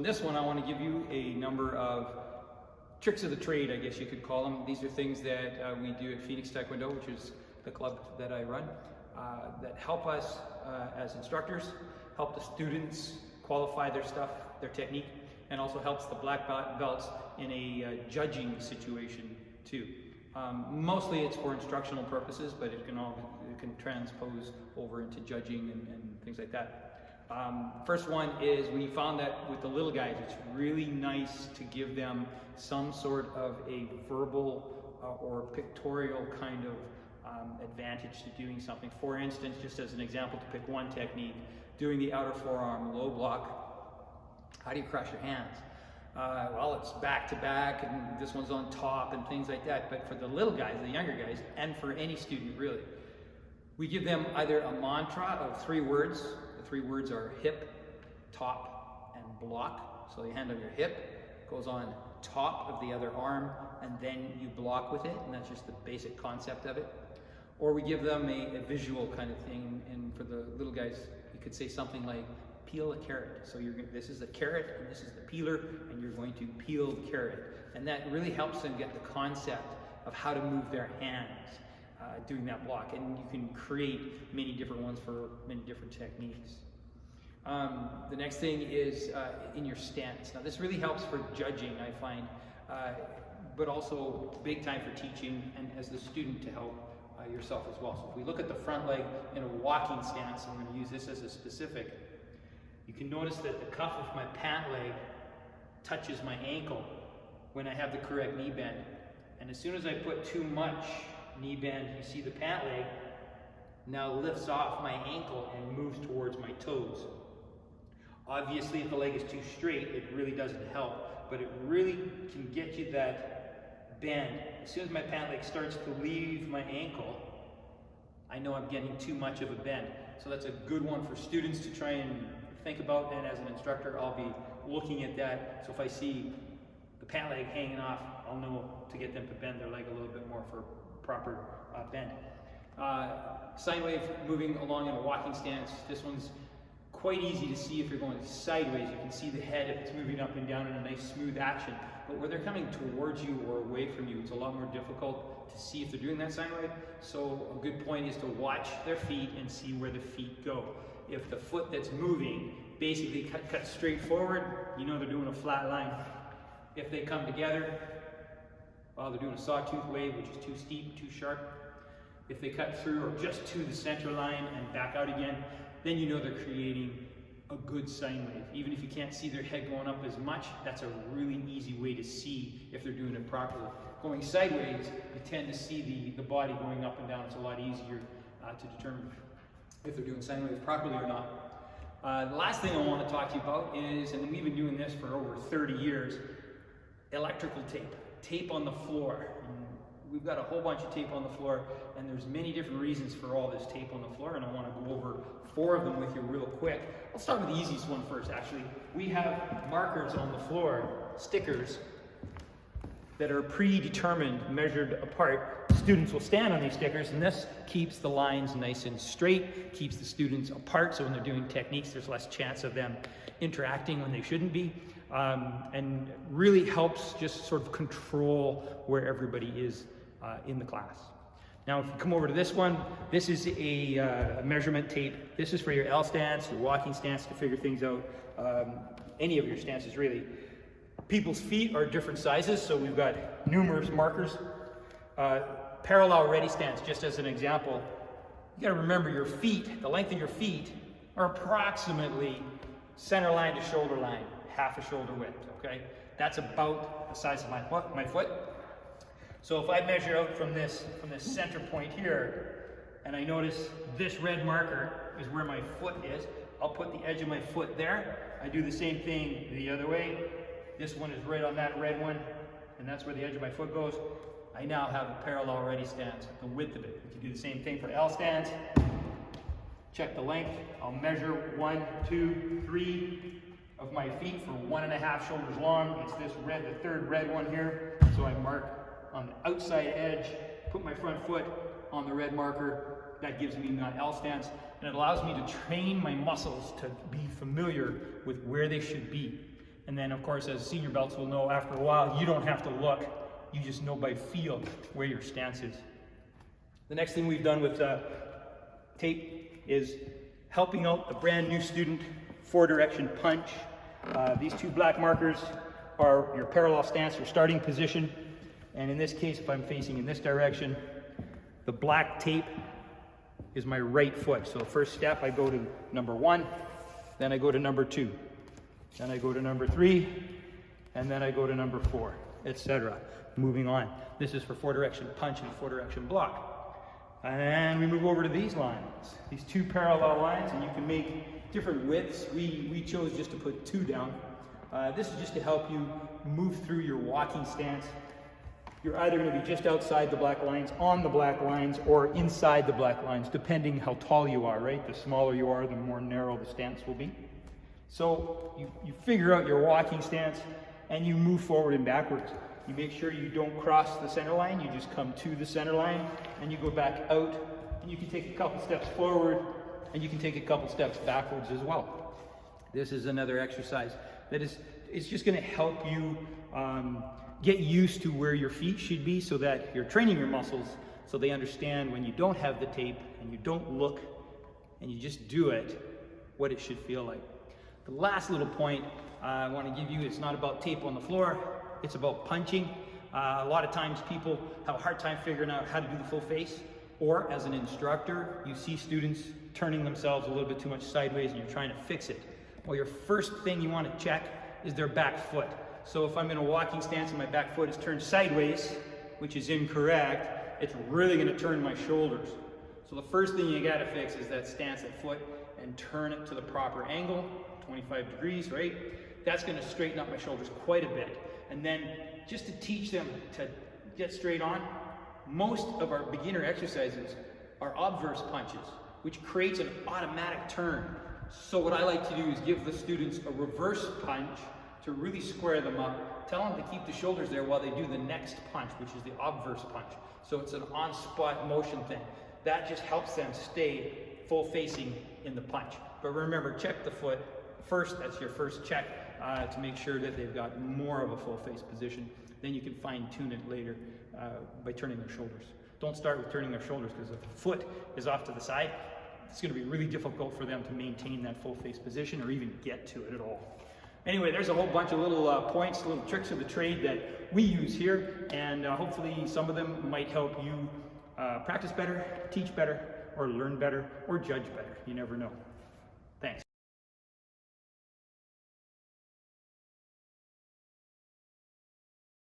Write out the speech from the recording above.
this one, I want to give you a number of tricks of the trade, I guess you could call them. These are things that we do at Phoenix Taekwondo, which is the club that I run, that help us as instructors, help the students qualify their stuff, their technique, and also helps the black belts in a judging situation too. Mostly it's for instructional purposes, but it can transpose over into judging and things like that. First one is we found that with the little guys, it's really nice to give them some sort of a verbal or pictorial kind of advantage to doing something. For instance, just as an example, to pick one technique, doing the outer forearm low block, how do you crush your hands? Well, it's back to back, and this one's on top and things like that. But for the little guys, the younger guys, and for any student really, we give them either a mantra of 3 words. The 3 words are hip, top, and block. So the hand on your hip goes on top of the other arm, and then you block with it, and that's just the basic concept of it. Or we give them a visual kind of thing, and for the little guys, you could say something like, peel a carrot. So this is the carrot, and this is the peeler, and you're going to peel the carrot. And that really helps them get the concept of how to move their hands doing that block. And you can create many different ones for many different techniques. The next thing is in your stance. Now this really helps for judging, I find, but also big time for teaching and as the student to help yourself as well. So if we look at the front leg in a walking stance, I'm going to use this as a specific, you can notice that the cuff of my pant leg touches my ankle when I have the correct knee bend. And as soon as I put too much knee bend, you see the pant leg now lifts off my ankle and moves towards my toes. Obviously, if the leg is too straight, it really doesn't help, but it really can get you that bend. As soon as my pant leg starts to leave my ankle, I know I'm getting too much of a bend. So that's a good one for students to try and think about, and as an instructor, I'll be looking at that. So if I see the pant leg hanging off, I'll know to get them to bend their leg a little bit more for proper bend. Sine wave moving along in a walking stance. This one's quite easy to see if you're going sideways. You can see the head if it's moving up and down in a nice smooth action. But where they're coming towards you or away from you, it's a lot more difficult to see if they're doing that sine wave. So a good point is to watch their feet and see where the feet go. If the foot that's moving basically cuts straight forward, you know they're doing a flat line. If they come together, well, they're doing a sawtooth wave, which is too steep, too sharp. If they cut through or just to the center line and back out again, then you know they're creating a good sine wave. Even if you can't see their head going up as much, that's a really easy way to see if they're doing it properly. Going sideways, you tend to see the body going up and down. It's a lot easier to determine if they're doing sine wave properly or not. The last thing I want to talk to you about is, and we've been doing this for over 30 years, electrical tape. Tape on the floor. We've got a whole bunch of tape on the floor, and there's many different reasons for all this tape on the floor, and I want to go over 4 of them with you real quick. I'll start with the easiest one first, actually. We have markers on the floor, stickers, that are predetermined, measured apart. Students will stand on these stickers, and this keeps the lines nice and straight, keeps the students apart, so when they're doing techniques, there's less chance of them interacting when they shouldn't be, and really helps just sort of control where everybody is in the class. Now, if you come over to this one, this is a measurement tape. This is for your L stance, your walking stance, to figure things out, any of your stances really. People's feet are different sizes, so we've got numerous markers. Parallel ready stance, just as an example, you gotta remember your feet, the length of your feet are approximately center line to shoulder line, half a shoulder width, okay? That's about the size of my foot. So if I measure out from this center point here, and I notice this red marker is where my foot is, I'll put the edge of my foot there. I do the same thing the other way. This one is right on that red one, and that's where the edge of my foot goes. I now have a parallel ready stance, the width of it. We can do the same thing for L stance. Check the length. I'll measure 1, 2, 3 of my feet for 1.5 shoulders long. It's this red, the third red one here. So I mark on the outside edge, put my front foot on the red marker. That gives me my L stance, and it allows me to train my muscles to be familiar with where they should be. And then of course, as senior belts will know, after a while, you don't have to look. You just know by feel where your stance is. The next thing we've done with tape is helping out a brand new student, 4-direction punch. These 2 black markers are your parallel stance, your starting position. And in this case, if I'm facing in this direction, the black tape is my right foot. So the first step, I go to number 1, then I go to number 2, then I go to number 3, and then I go to number 4, etc. Moving on. This is for 4-direction punch and 4-direction block. And we move over to these lines, these 2 parallel lines, and you can make different widths. We chose just to put 2 down. This is just to help you move through your walking stance. You're either going to be just outside the black lines, on the black lines, or inside the black lines, depending how tall you are, right? The smaller you are, the more narrow the stance will be. So you figure out your walking stance, and you move forward and backwards. You make sure you don't cross the center line, you just come to the center line, and you go back out, and you can take a couple steps forward, and you can take a couple steps backwards as well. This is another exercise that it's just going to help you get used to where your feet should be, so that you're training your muscles so they understand when you don't have the tape and you don't look and you just do it, what it should feel like. The last little point I want to give you, it's not about tape on the floor, it's about punching. A lot of times people have a hard time figuring out how to do the full face, or as an instructor, you see students turning themselves a little bit too much sideways and you're trying to fix it. Well, your first thing you want to check is their back foot. So if I'm in a walking stance and my back foot is turned sideways, which is incorrect, it's really going to turn my shoulders. So the first thing you got to fix is that stance, that foot, and turn it to the proper angle, 25 degrees, right? That's going to straighten up my shoulders quite a bit. And then just to teach them to get straight on, most of our beginner exercises are obverse punches, which creates an automatic turn. So what I like to do is give the students a reverse punch to really square them up. Tell them to keep the shoulders there while they do the next punch, which is the obverse punch. So it's an on-spot motion thing. That just helps them stay full facing in the punch. But remember, check the foot first. That's your first check to make sure that they've got more of a full face position. Then you can fine tune it later by turning their shoulders. Don't start with turning their shoulders, because if the foot is off to the side, it's going to be really difficult for them to maintain that full face position or even get to it at all. Anyway, there's a whole bunch of little points, little tricks of the trade that we use here, and hopefully some of them might help you practice better, teach better, or learn better, or judge better. You never know.